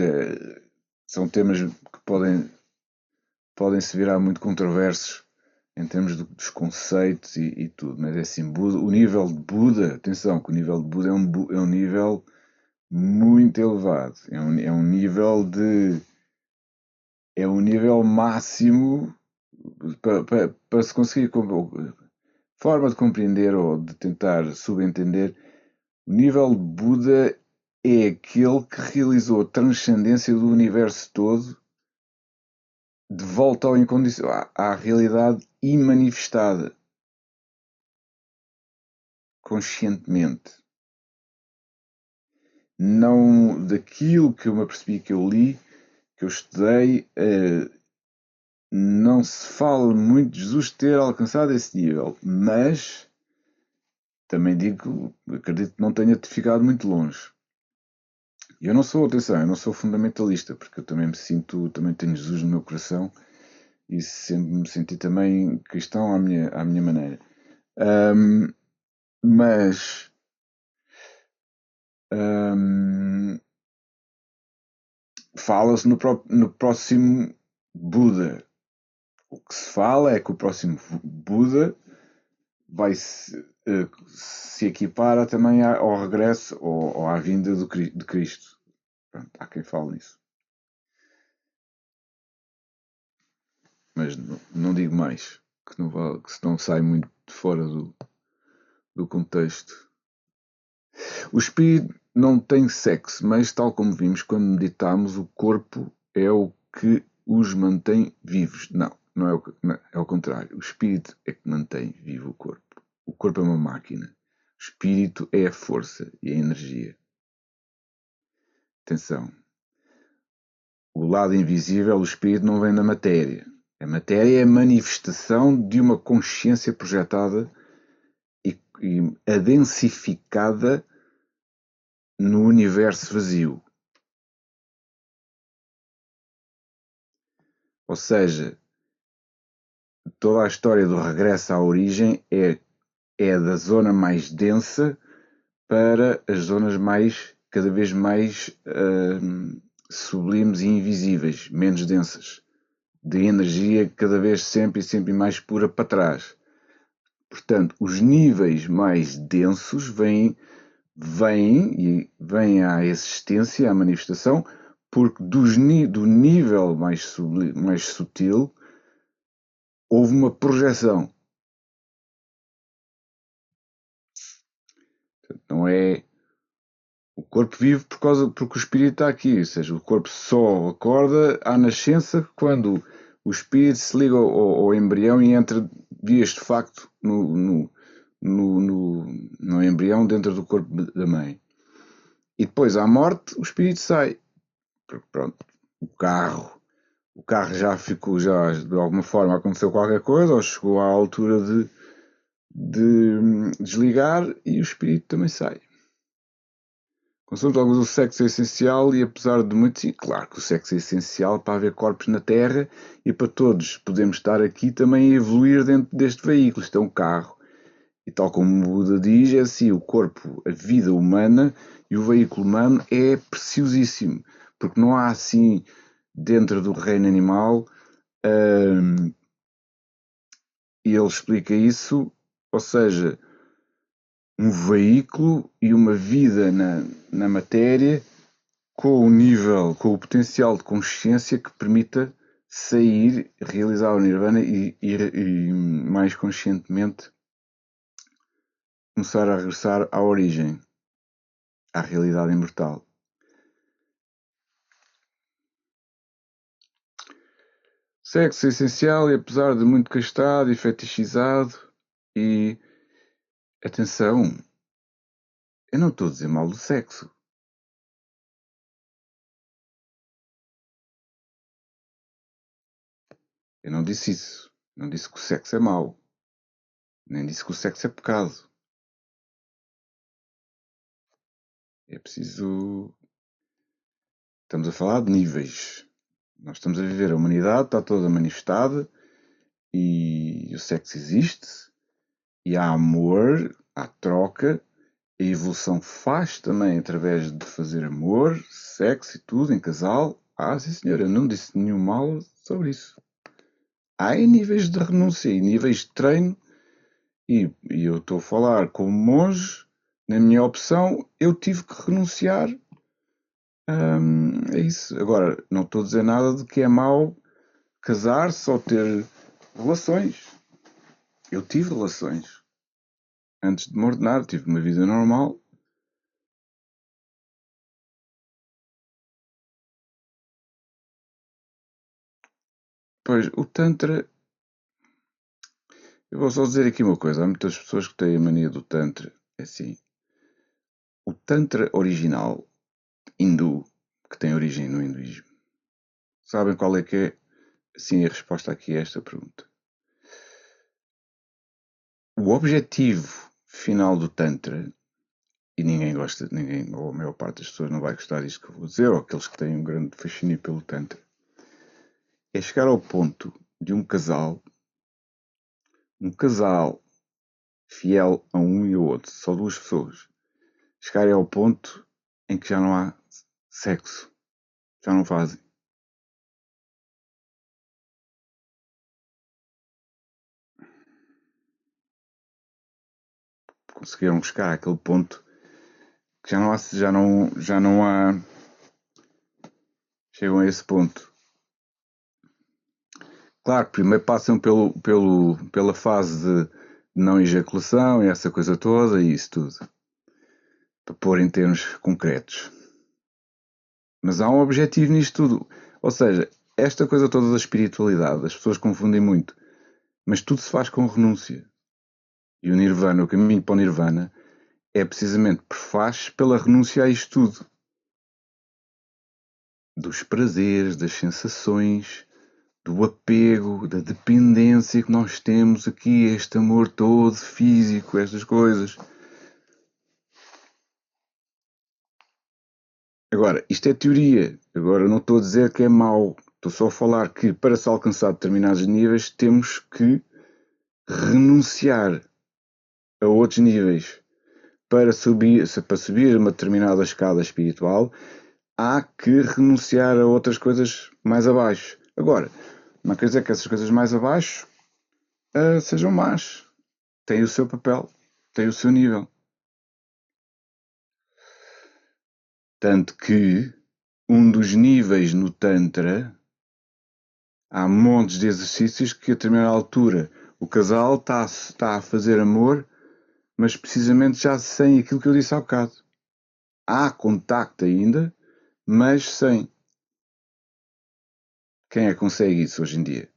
são temas que podem se virar muito controversos em termos dos conceitos e tudo, mas é assim, Buda, o nível de Buda, atenção que o nível de Buda é um nível muito elevado, é um nível é um nível máximo para se conseguir forma de compreender ou de tentar subentender. O nível de Buda é aquele que realizou a transcendência do universo todo de volta ao incondicional, à realidade imanifestada, conscientemente. Não daquilo que eu me apercebi, que eu li, que eu estudei, não se fala muito de Jesus ter alcançado esse nível, mas também digo, acredito que não tenha ficado muito longe. Eu não sou, atenção, eu não sou fundamentalista, porque eu também também tenho Jesus no meu coração e sempre me senti também cristão à minha maneira. Mas fala-se no próximo Buda. O que se fala é que o próximo Buda vai se equipara também ao regresso ou à vinda de Cristo. Pronto, há quem fale nisso. Mas não digo mais, que senão sai muito fora do contexto. O espírito não tem sexo, mas tal como vimos quando meditamos, o corpo é o que os mantém vivos. Não é é o contrário. O espírito é que mantém vivo o corpo. O corpo é uma máquina. O espírito é a força e a energia. Atenção. O lado invisível, o espírito, não vem da matéria. A matéria é a manifestação de uma consciência projetada e adensificada no universo vazio. Ou seja, toda a história do regresso à origem é da zona mais densa para as zonas cada vez mais sublimes e invisíveis, menos densas, de energia cada vez sempre e sempre mais pura para trás. Portanto, os níveis mais densos vêm à existência, à manifestação, porque do nível mais sutil houve uma projeção. Não é... O corpo vive porque o espírito está aqui, ou seja, o corpo só acorda à nascença quando o espírito se liga ao embrião e entra vias de facto no embrião dentro do corpo da mãe. E depois, à morte, o espírito sai. Pronto, o carro já ficou, já de alguma forma aconteceu qualquer coisa, ou chegou à altura de desligar e o espírito também sai. Consoante alguns, o sexo é essencial e apesar de muito, sim, claro que o sexo é essencial para haver corpos na Terra e para todos podemos estar aqui também a evoluir dentro deste veículo. Isto é um carro. E tal como o Buda diz, é assim, o corpo, a vida humana e o veículo humano é preciosíssimo, porque não há assim dentro do reino animal, e ele explica isso, ou seja, um veículo e uma vida na matéria com o nível, com o potencial de consciência que permita sair, realizar o nirvana e mais conscientemente começar a regressar à origem, à realidade imortal. Sexo é essencial e apesar de muito castrado e fetichizado e... Atenção, eu não estou a dizer mal do sexo. Eu não disse isso. Não disse que o sexo é mau. Nem disse que o sexo é pecado. É preciso... Estamos a falar de níveis. Nós estamos a viver, a humanidade está toda manifestada e o sexo existe e há amor, há troca, a evolução faz também através de fazer amor, sexo e tudo em casal. Sim senhor, eu não disse nenhum mal sobre isso. Há níveis de renúncia e níveis de treino e eu estou a falar como monge, na minha opção eu tive que renunciar. É isso. Agora, não estou a dizer nada de que é mau casar-se ou ter relações. Eu tive relações. Antes de me ordenar, tive uma vida normal. Pois, o Tantra... Eu vou só dizer aqui uma coisa. Há muitas pessoas que têm a mania do Tantra. É assim. O Tantra original, hindu, que tem origem no hinduísmo. Sabem qual é que é, assim, a resposta aqui a esta pergunta? O objetivo final do Tantra, e ninguém gosta, ou a maior parte das pessoas não vai gostar disto que eu vou dizer, ou aqueles que têm um grande fascínio pelo Tantra, é chegar ao ponto de um casal fiel a um e ao outro, só duas pessoas, chegarem ao ponto em que já não há sexo, já não fazem. Conseguiram chegar àquele ponto que já não há, chegam a esse ponto. Claro que primeiro passam pela fase de não ejaculação e essa coisa toda e isso tudo, para pôr em termos concretos. Mas há um objetivo nisto tudo. Ou seja, esta coisa toda da espiritualidade, as pessoas confundem muito, mas tudo se faz com renúncia. E o Nirvana, o caminho para o Nirvana, é precisamente faz pela renúncia a isto tudo. Dos prazeres, das sensações, do apego, da dependência que nós temos aqui, este amor todo físico, estas coisas. Agora, isto é teoria. Agora, não estou a dizer que é mau. Estou só a falar que para se alcançar determinados níveis temos que renunciar a outros níveis. Para subir uma determinada escada espiritual, há que renunciar a outras coisas mais abaixo. Agora, não quer dizer que essas coisas mais abaixo sejam más. Têm o seu papel, têm o seu nível. Tanto que um dos níveis no Tantra, há montes de exercícios que a determinada altura o casal está a fazer amor mas precisamente já sem aquilo que eu disse há bocado. Há contacto ainda, mas sem. Quem é que consegue isso hoje em dia?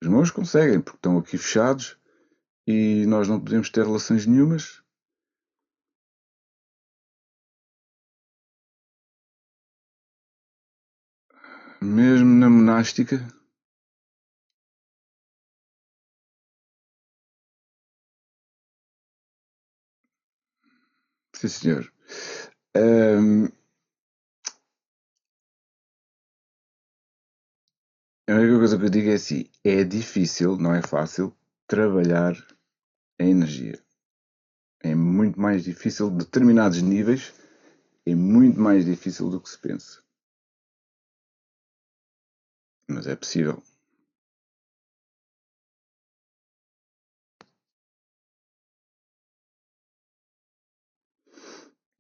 Os meus conseguem, porque estão aqui fechados e nós não podemos ter relações nenhumas. Mesmo na monástica. Sim, senhor. Ahm, a única coisa que eu digo é assim: é difícil, não é fácil, trabalhar a energia. É muito mais difícil, determinados níveis, é muito mais difícil do que se pensa. Mas é possível.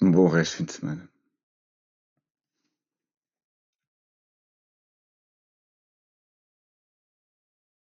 Um bom resto de fim de semana.